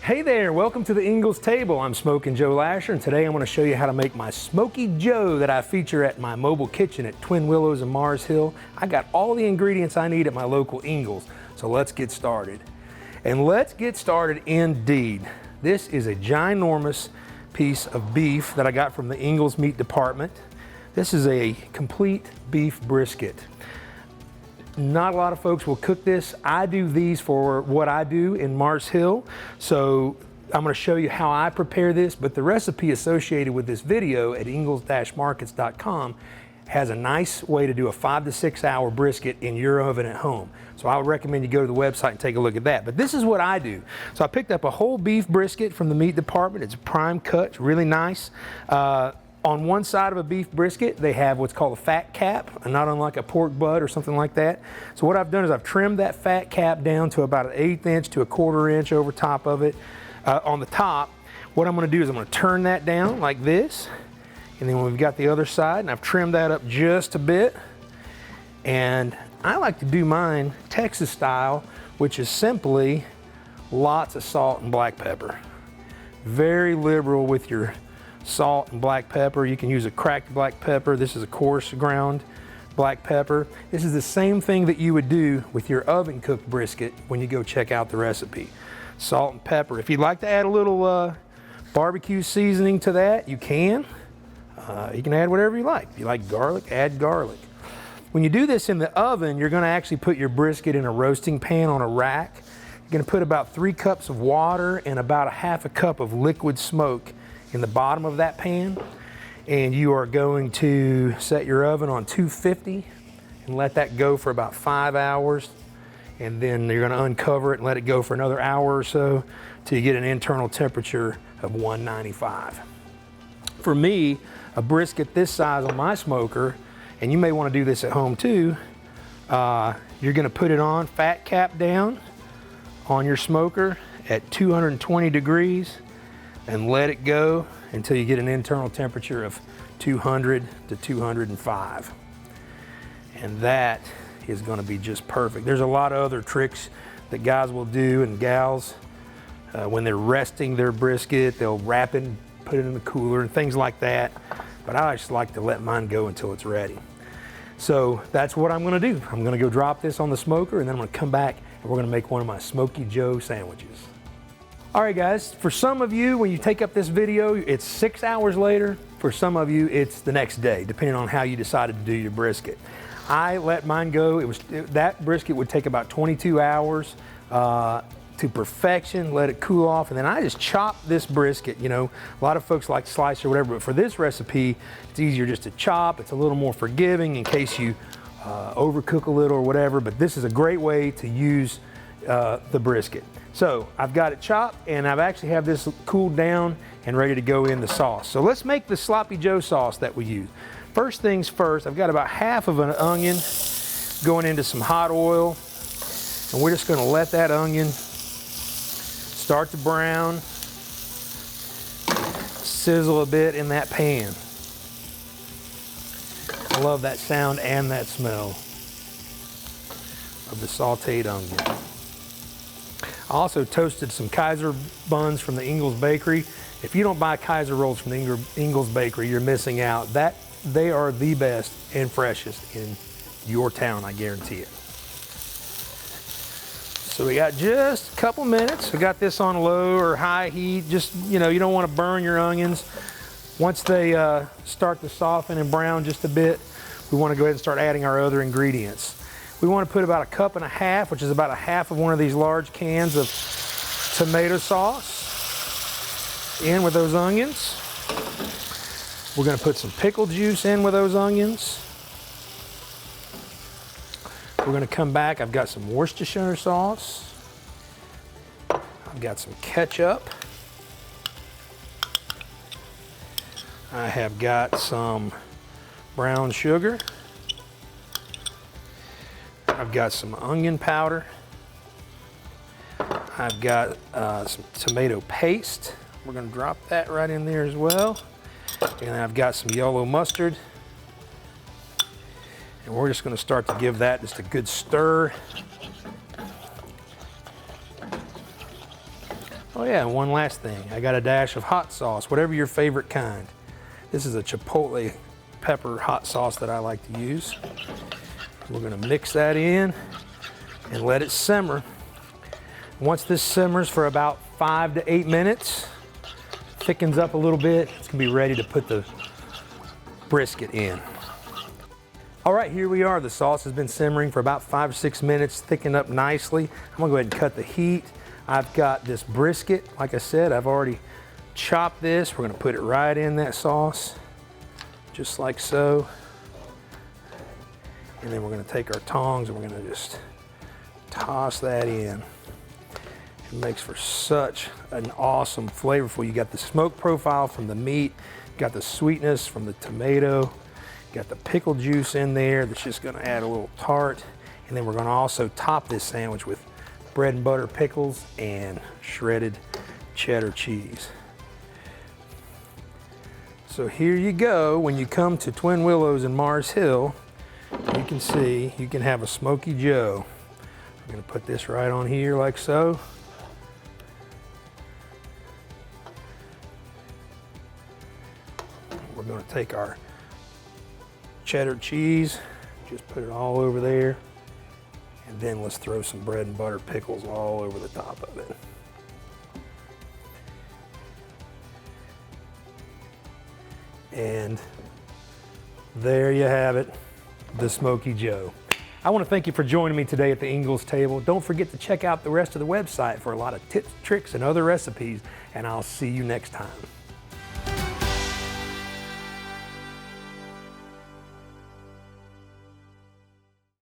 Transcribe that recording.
Hey there, welcome to the Ingles table. I'm Smokey Joe Lasher, and today I'm going to show you how to make my Smokey Joe that I feature at my mobile kitchen at Twin Willows and Mars Hill. I got all the ingredients I need at my local Ingles, so let's get started. And let's get started indeed. This is a ginormous piece of beef that I got from the Ingles meat department. This is a complete beef brisket. Not a lot of folks will cook this. I do these for what I do in Mars Hill. So I'm going to show you how I prepare this, but the recipe associated with this video at ingles-markets.com has a nice way to do a 5 to 6 hour brisket in your oven at home. So I would recommend you go to the website and take a look at that. But this is what I do. So I picked up a whole beef brisket from the meat department. It's a prime cut, it's really nice. On one side of a beef brisket, they have what's called a fat cap, not unlike a pork butt or something like that. So what I've done is I've trimmed that fat cap down to about 1/8 inch to 1/4 inch over top of it. On the top, what I'm going to do is I'm going to turn that down like this. And then we've got the other side, and I've trimmed that up just a bit. And I like to do mine Texas style, which is simply lots of salt and black pepper. Very liberal with your salt and black pepper. You can use a cracked black pepper. This is a coarse ground black pepper. This is the same thing that you would do with your oven cooked brisket when you go check out the recipe. Salt and pepper. If you'd like to add a little barbecue seasoning to that, you can. You can add whatever you like. If you like garlic, add garlic. When you do this in the oven, you're going to actually put your brisket in a roasting pan on a rack. You're going to put about 3 cups of water and about 1/2 cup of liquid smoke in the bottom of that pan, and you are going to set your oven on 250 and let that go for about 5 hours, and then you're going to uncover it and let it go for another hour or so till you get an internal temperature of 195. For me, a brisket this size on my smoker, and you may want to do this at home too, you're going to put it on fat cap down on your smoker at 220 degrees and let it go until you get an internal temperature of 200 to 205. And that is going to be just perfect. There's a lot of other tricks that guys will do and gals when they're resting their brisket. They'll wrap it and put it in the cooler and things like that. But I just like to let mine go until it's ready. So that's what I'm going to do. I'm going to go drop this on the smoker, and then I'm going to come back and we're going to make one of my Smokey Joe sandwiches. All right guys, for some of you, when you take up this video, it's 6 hours later. For some of you, it's the next day, depending on how you decided to do your brisket. I let mine go. That brisket would take about 22 hours to perfection, let it cool off, and then I just chop this brisket. You know, a lot of folks like slice or whatever, but for this recipe, it's easier just to chop. It's a little more forgiving in case you overcook a little or whatever, but this is a great way to use the brisket. So I've got it chopped, and I've actually have this cooled down and ready to go in the sauce. So let's make the Sloppy Joe sauce that we use. First things first, I've got about 1/2 of an onion going into some hot oil, and we're just going to let that onion start to brown, sizzle a bit in that pan. I love that sound and that smell of the sauteed onion. I also toasted some Kaiser buns from the Ingles Bakery. If you don't buy Kaiser rolls from the Ingles Bakery, you're missing out. They are the best and freshest in your town, I guarantee it. So we got just a couple minutes. We got this on low or high heat. Just, you know, you don't want to burn your onions. Once they start to soften and brown just a bit, we want to go ahead and start adding our other ingredients. We want to put about 1.5 cups, which is about 1/2 of one of these large cans of tomato sauce in with those onions. We're going to put some pickle juice in with those onions. We're going to come back. I've got some Worcestershire sauce. I've got some ketchup. I have got some brown sugar. I've got some onion powder. I've got some tomato paste. We're going to drop that right in there as well. And I've got some yellow mustard. And we're just going to start to give that just a good stir. Oh yeah, and one last thing. I got a dash of hot sauce, whatever your favorite kind. This is a chipotle pepper hot sauce that I like to use. We're gonna mix that in and let it simmer. Once this simmers for about 5 to 8 minutes, thickens up a little bit, it's gonna be ready to put the brisket in. All right, here we are. The sauce has been simmering for about 5 or 6 minutes, thickened up nicely. I'm gonna go ahead and cut the heat. I've got this brisket, like I said, I've already chopped this. We're gonna put it right in that sauce, just like so. And then we're gonna take our tongs and we're gonna just toss that in. It makes for such an awesome flavorful. You got the smoke profile from the meat, you got the sweetness from the tomato, you got the pickle juice in there that's just gonna add a little tart. And then we're gonna also top this sandwich with bread and butter pickles and shredded cheddar cheese. So here you go. When you come to Twin Willows and Mars Hill, you can see you can have a Smokey Joe. I'm gonna put this right on here like so. We're gonna take our cheddar cheese, just put it all over there. And then let's throw some bread and butter pickles all over the top of it. And there you have it, the Smokey Joe. I want to thank you for joining me today at the Ingles table. Don't forget to check out the rest of the website for a lot of tips, tricks, and other recipes, and I'll see you next time.